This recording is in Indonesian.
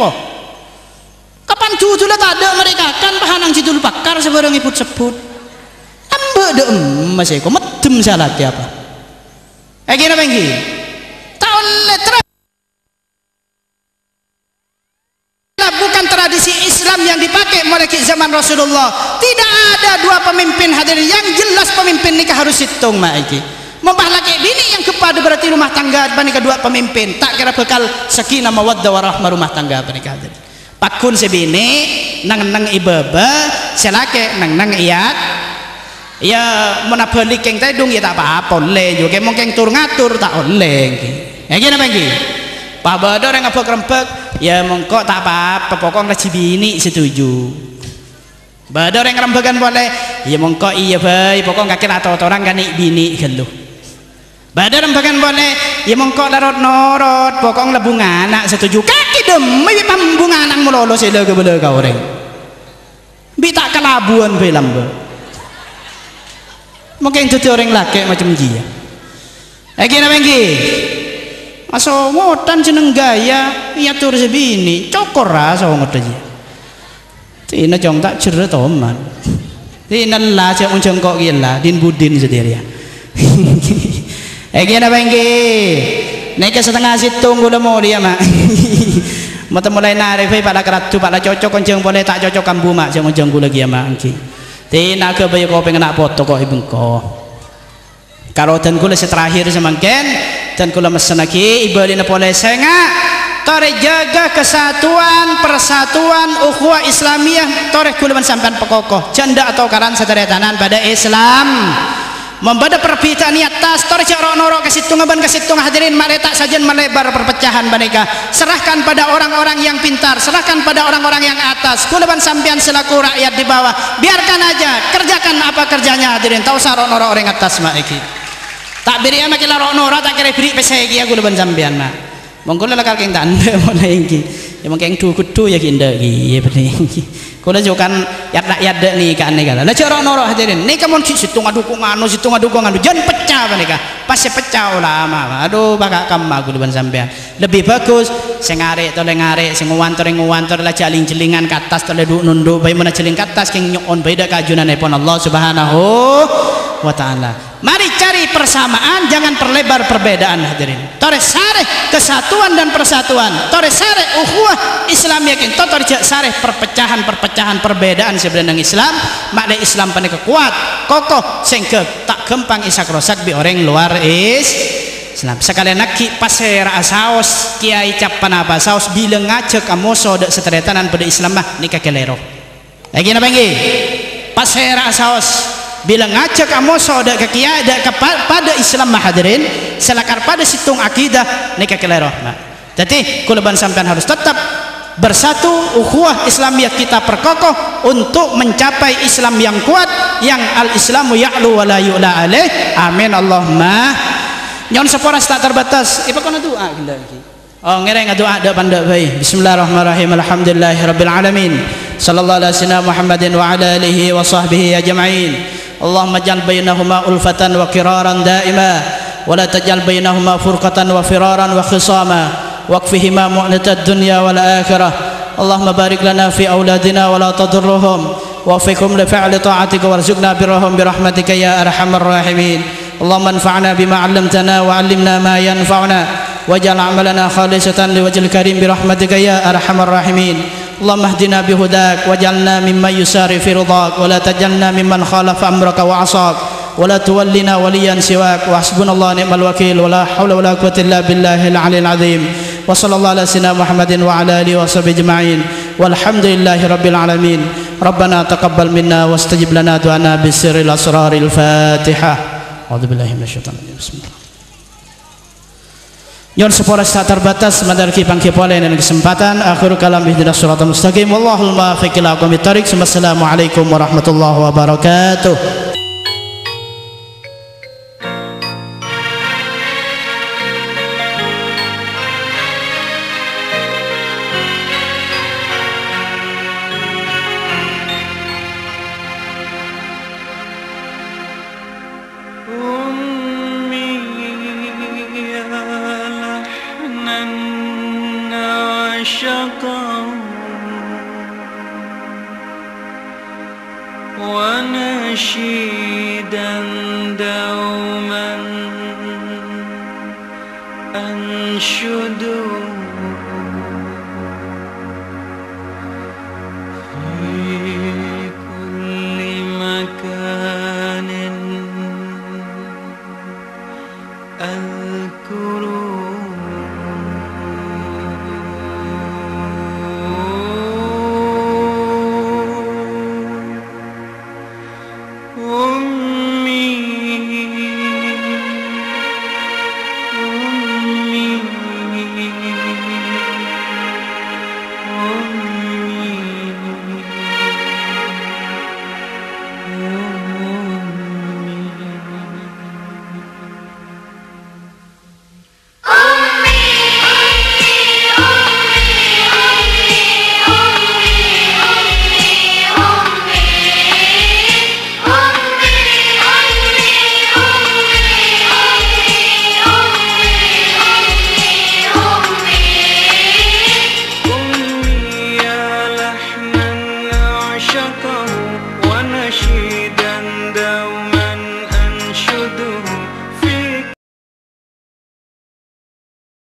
apa kapan judulnya tak ada mereka kan pahanang judul bakar sebarang iput sebut ambek de masih kok medem salat apa gini apa ini tahun letra bukan tradisi Islam yang dipakai mulai zaman Rasulullah. Tidak ada dua pemimpin hadirin yang jelas pemimpin nikah harus hitung mak iki membah laki bini yang kepada berarti rumah tangga bani kedua pemimpin tak kira bekal sakinah mawaddah warahmah rumah tangga bani hadirin pakun sebini nang ibaba selake nang iyat ya menabalik yang tedung ya tak apa-apa oleh juga mungkin tur ngatur tak oleh gini apa iki Pak Badar yang ngabok rempek ya mongko tak apa-apa pokoknya bini setuju Badar yang rembekan boleh ya mongko iya bay pokoknya kira atau orang kan bini geluh Badar rembekan boleh ya mongko larot norot pokoknya lebung anak setuju kaki demi pambung anak melolo sila ke bela kau orang bita kelabuan film mungkin jadi orang laki macam dia lagi apa lagi asal ngotan jeneng gaya iya tur sebini cokor rasa ngotan aja tina jong tak cerita toman tina lah cak unceng kok gila din budin sendiri ya gini apa ini naik setengah situng udah mau dia mak mata mulai narik pada keratu pada cocok unceng boleh tak cocok kambu mak cak unceng gula lagi ya mak tina ke bayi kau pengen nak foto kok ibu kau kalau dan gula terakhir semangken dan kula mesen lagi ibadina boleh sengak tore jaga kesatuan persatuan ukhuwah islamiyah tore kula sampean pekokoh janda atau karan sederetanan pada Islam membada perbedaan di atas tore cak norok kesitung hadirin maletak saja melebar perpecahan mereka serahkan pada orang-orang yang pintar serahkan pada orang-orang yang atas kula sampean selaku rakyat di bawah biarkan aja kerjakan apa kerjanya hadirin tahu sarok norok orang atas mak iki tak beri ama kila rokno tak kira beri pesegi aku leban sampean mak mongko la kal keng tanda mulai iki ya mongko du kudu ya kinda iki ya bener iki kula jokan yat nih kan nih kala la rokno hadirin nih kamu situng adukung anu jangan pecah menika pasti pecah ulama aduh bakal kamu aku leban sampean lebih bagus sing arek tole ngarek sing nguwantor la jaling-jelingan ke atas tole nunduk bae mana jeling ke atas keng nyokon beda kajunanipun Allah Subhanahu wa ta'ala. Mari cari persamaan, jangan perlebar perbedaan hadirin. Tore sare kesatuan dan persatuan, tore sare ukhuwah Islam yakin tore sare perpecahan perbedaan sebenarnya Islam makna Islam panik kuat kokoh sehingga tak gempang isak rosak bi orang luar Islam sekalian naki pasera saos kiai capan apa saos bilang ngajak amoso dak seteretanan pada Islam mah nikah kelero lagi apa lagi pasera saos bilang ngajak amoso dak ke kiai dak pada Islam mah hadirin selakar pada situng akidah nikah kelero nah jadi kulaban sampean harus tetap bersatu ukhuwah Islamiyah kita perkokoh untuk mencapai Islam yang kuat yang al-Islamu ya'lu wa la yu'la alaih amin Allahumma nyon seporas tak terbatas ipa kono doa kita iki oh ngereng doa ada pandak bae bismillahirrahmanirrahim alhamdulillahirabbil alamin sallallahu alaihi wasallam Muhammadin wa ala alihi wa sahbihi ajma'in Allahumma ja'al bainahuma ulfatan wa qiraran daima wa la taj'al bainahuma furqatan wa firaran wa khisama waqfihima mu'natad dunya wal akhirah Allahumma barik lana fi auladina wa la tadurruhum wa fikum li fa'li ta'atika warzuqna birrahum birahmatika ya arhamar rahimin Allahumma anfa'na bima 'allamtana wa 'allimna ma yanfa'una waj'al 'amalana khalisatan liwajhil karim birahmatika ya arhamar rahimin Allahumma ihdina bihudak waj'alna mimman yusari fi ridhak wa la taj'alna mimman khalafa amraka wa 'asak wa la tuwallina waliyan siwak wa hasbunallahu ni'mal wakil wa la hawla wa la quwwata illa billahil 'aliyyil 'azim wa sallallahu ala sayyidina Muhammadin wa ala alihi wa sahbihi ajma'in walhamdulillahi rabbil alamin rabbana taqabbal minna wastajib lana du'ana bisirril asraril fatihah a'udzubillahi minasyaitonir rajim bismillah yon seporas tak terbatas madarki pangki polen dan kesempatan akhir kalam ihdinas siratal mustaqim wallahul muwaffiq ila aqwamit thariq assalamualaikum warahmatullahi wabarakatuh. لحنا شقوا ونشيدا دوما أنشد